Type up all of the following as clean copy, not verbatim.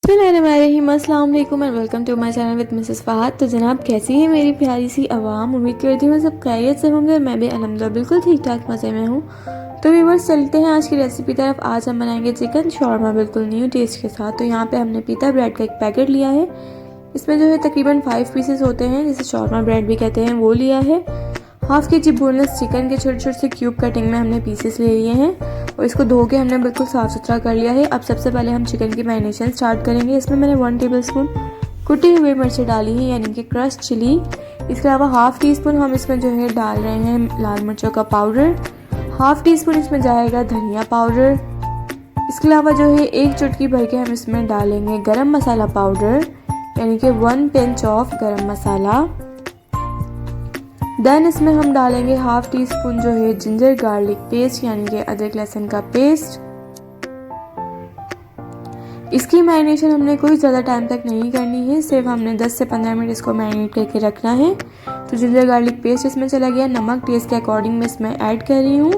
बिस्मिल्लाहिर्रहमानिर्रहीम, अस्सलाम वालेकुम and welcome to my channel with Mrs Fahad. तो जनाब, कैसी है मेरी प्यारी सी आवाम। उम्मीद करती हूँ सब खैरियत से होंगे और मैं भी अल्हम्दुलिल्लाह बिल्कुल ठीक ठाक मज़े में हूँ। तो व्यूअर्स, चलते हैं आज की रेसिपी तरफ। आज हम बनाएंगे चिकन शॉर्मा बिल्कुल न्यू टेस्ट के साथ। तो यहाँ पे हमने पीता ब्रेड का एक पैकेट लिया है। इसमें जो है तकरीबन 5 पीसेस होते हैं, जिसे शॉर्मा ब्रेड भी कहते हैं, वो लिया है। हाफ के जी बोनलेस चिकन के छोटे छोटे से क्यूब कटिंग में हमने पीसेस ले लिए हैं और इसको धो के हमने बिल्कुल साफ़ सुथरा कर लिया है। अब सबसे पहले हम चिकन की मैरिनेशन स्टार्ट करेंगे। इसमें मैंने 1 टेबलस्पून कुटी हुई मिर्ची डाली है, यानी कि क्रश चिली। इसके अलावा हाफ़ टी स्पून हम इसमें जो है डाल रहे हैं लाल मिर्चों का पाउडर। हाफ़ टी स्पून इसमें जाएगा धनिया पाउडर। इसके अलावा जो है 1 चुटकी भर के हम इसमें डालेंगे गरम मसाला पाउडर, यानी कि 1 पिंच ऑफ गरम मसाला। देन इसमें हम डालेंगे हाफ टी स्पून जो है जिंजर गार्लिक पेस्ट, यानी कि अदरक लहसुन का पेस्ट। इसकी मैरिनेशन हमने कोई ज़्यादा टाइम तक नहीं करनी है, सिर्फ हमने 10 से 15 मिनट इसको मैरिनेट करके रखना है। तो जिंजर गार्लिक पेस्ट इसमें चला गया। नमक टेस्ट के अकॉर्डिंग मैं इसमें ऐड कर रही हूँ।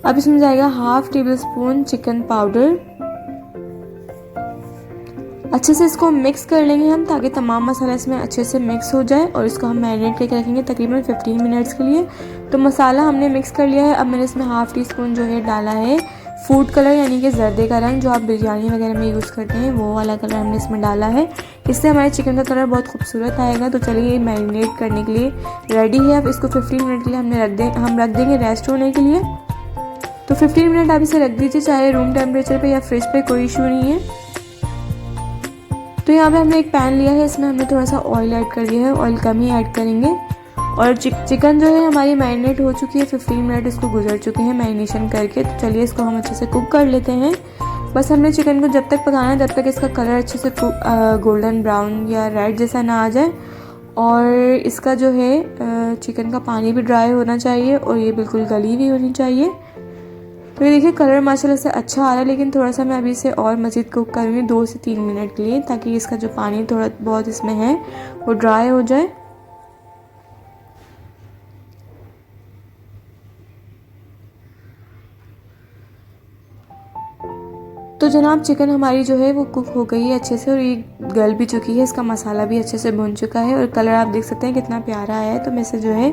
अब इसमें जाएगा half table spoon chicken powder. अच्छे से इसको मिक्स कर लेंगे हम, ताकि तमाम मसाला इसमें अच्छे से मिक्स हो जाए और इसको हम मैरिनेट करके रखेंगे तकरीबन 15 मिनट्स के लिए। तो मसाला हमने मिक्स कर लिया है। अब मैंने इसमें हाफ टी स्पून जो है डाला है फूड कलर, यानी कि जर्दे का रंग जो आप बिरयानी वगैरह में यूज़ करते हैं, वो वाला कलर हमने इसमें डाला है। इससे हमारे चिकन का कलर बहुत खूबसूरत आएगा। तो चलिए, ये मैरिनेट करने के लिए रेडी है। अब इसको 15 मिनट के लिए हम रख देंगे रेस्ट होने के लिए। तो 15 मिनट आप इसे रख दीजिए, चाहे रूम टेम्परेचर पर या फ्रिज पर, कोई इशू नहीं है। तो यहाँ पे हमने एक पैन लिया है, इसमें हमने थोड़ा सा ऑयल ऐड कर दिया है। ऑयल कम ही ऐड करेंगे। और चिकन जो है हमारी मैरिनेट हो चुकी है, 15 मिनट इसको गुजर चुके हैं मैरिनेशन करके। तो चलिए, इसको हम अच्छे से कुक कर लेते हैं। बस हमने चिकन को जब तक पकाना है जब तक इसका कलर अच्छे से गोल्डन ब्राउन या रेड जैसा ना आ जाए, और इसका जो है चिकन का पानी भी ड्राई होना चाहिए और ये बिल्कुल गली हुई होनी चाहिए। तो ये देखिए, कलर माशाल्लाह से अच्छा आ रहा है, लेकिन थोड़ा सा मैं अभी इसे और मज़ीद कुक करूँगी 2 से 3 मिनट के लिए, ताकि इसका जो पानी थोड़ा बहुत इसमें है वो ड्राई हो जाए। तो जनाब, चिकन हमारी जो है वो कुक हो गई है अच्छे से और ये गल भी चुकी है। इसका मसाला भी अच्छे से भुन चुका है और कलर आप देख सकते हैं कितना प्यारा आया है। तो मैं इसे जो है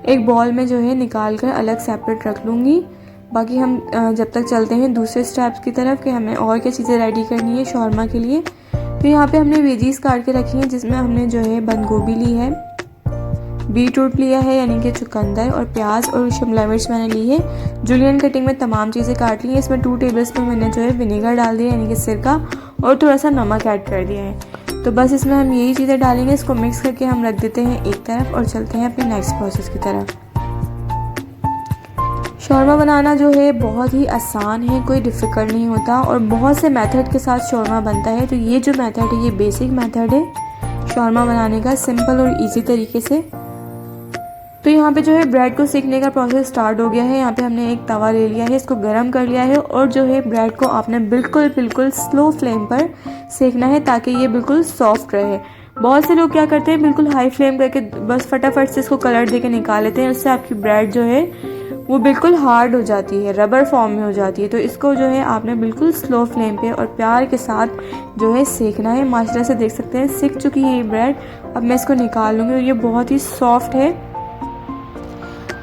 एक बॉल में जो है निकाल कर अलग सेपरेट रख लूँगी। बाकी हम जब तक चलते हैं दूसरे स्टेप्स की तरफ कि हमें और क्या चीज़ें रेडी करनी है शॉर्मा के लिए। तो यहाँ पे हमने वेजीज काट के रखी हैं, जिसमें हमने जो है बंद गोभी ली है, बीट रूट लिया है यानी कि चुकंदर, और प्याज और शिमला मिर्च मैंने ली है। जुलियन कटिंग में तमाम चीज़ें काट ली हैं। इसमें 2 टेबलस्पून मैंने जो है विनेगर डाल दिया, यानी कि सिरका, और थोड़ा सा नमक ऐड कर दिया है। तो बस इसमें हम यही चीज़ें डालेंगे। इसको मिक्स करके हम रख देते हैं एक तरफ और चलते हैं अपने नेक्स्ट प्रोसेस की तरफ। शौरमा बनाना जो है बहुत ही आसान है, कोई डिफ़िकल्ट नहीं होता, और बहुत से मेथड के साथ शौरमा बनता है। तो ये जो मेथड है ये बेसिक मेथड है शौरमा बनाने का, सिंपल और इजी तरीके से। तो यहाँ पे जो है ब्रेड को सेकने का प्रोसेस स्टार्ट हो गया है। यहाँ पे हमने एक तवा ले लिया है, इसको गर्म कर लिया है, और जो है ब्रेड को आपने बिल्कुल स्लो फ्लेम पर सेकना है, ताकि ये बिल्कुल सॉफ्ट रहे। बहुत से लोग क्या करते हैं, बिल्कुल हाई फ्लेम करके बस फटाफट से इसको कलर दे के निकाल लेते हैं। उससे आपकी ब्रेड जो है वो बिल्कुल हार्ड हो जाती है, रबर फॉर्म में हो जाती है। तो इसको जो है आपने बिल्कुल स्लो फ्लेम पे और प्यार के साथ जो है सेकना है। माशाल्लाह से देख सकते हैं सिक चुकी है ये ब्रेड। अब मैं इसको निकाल लूँगी और ये बहुत ही सॉफ्ट है।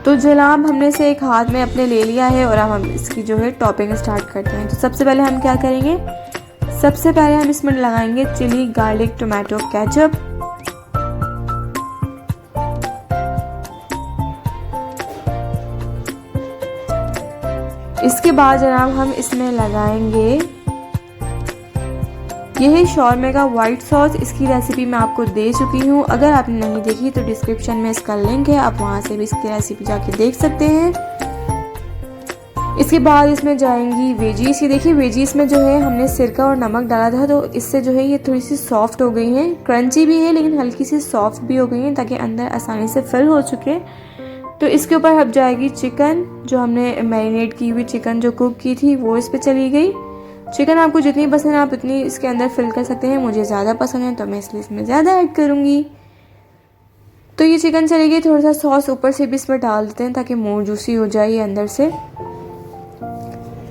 तो जनाब, हमने इसे एक हाथ में अपने ले लिया है और अब हम इसकी जो है टॉपिंग स्टार्ट करते हैं। तो सबसे पहले हम क्या करेंगे, सबसे पहले हम इसमें लगाएंगे चिली गार्लिक टोमेटो केचप। इसके बाद जनाब हम इसमें लगाएंगे, यह है शौरमे का वाइट सॉस। इसकी रेसिपी मैं आपको दे चुकी हूँ, अगर आपने नहीं देखी तो डिस्क्रिप्शन में इसका लिंक है, आप वहाँ से भी इसकी रेसिपी जाके देख सकते हैं। इसके बाद इसमें जाएंगी वेजीज। ये देखिए, वेजीज में जो है हमने सिरका और नमक डाला था, तो इससे जो है ये थोड़ी सी सॉफ्ट हो गई हैं। क्रंची भी है लेकिन हल्की सी सॉफ्ट भी हो गई हैं, ताकि अंदर आसानी से फिल हो चुके। तो इसके ऊपर अब जाएगी चिकन, जो हमने मैरिनेट की हुई चिकन जो कुक की थी वो इस पर चली गई। चिकन आपको जितनी पसंद है आप उतनी इसके अंदर फिल कर सकते हैं। मुझे ज़्यादा पसंद है तो मैं इसलिए इसमें ज़्यादा ऐड करूँगी। तो ये चिकन चली गई। थोड़ा सा सॉस ऊपर से भी इसमें डाल देते हैं ताकि मोर जूसी हो जाए ये अंदर से।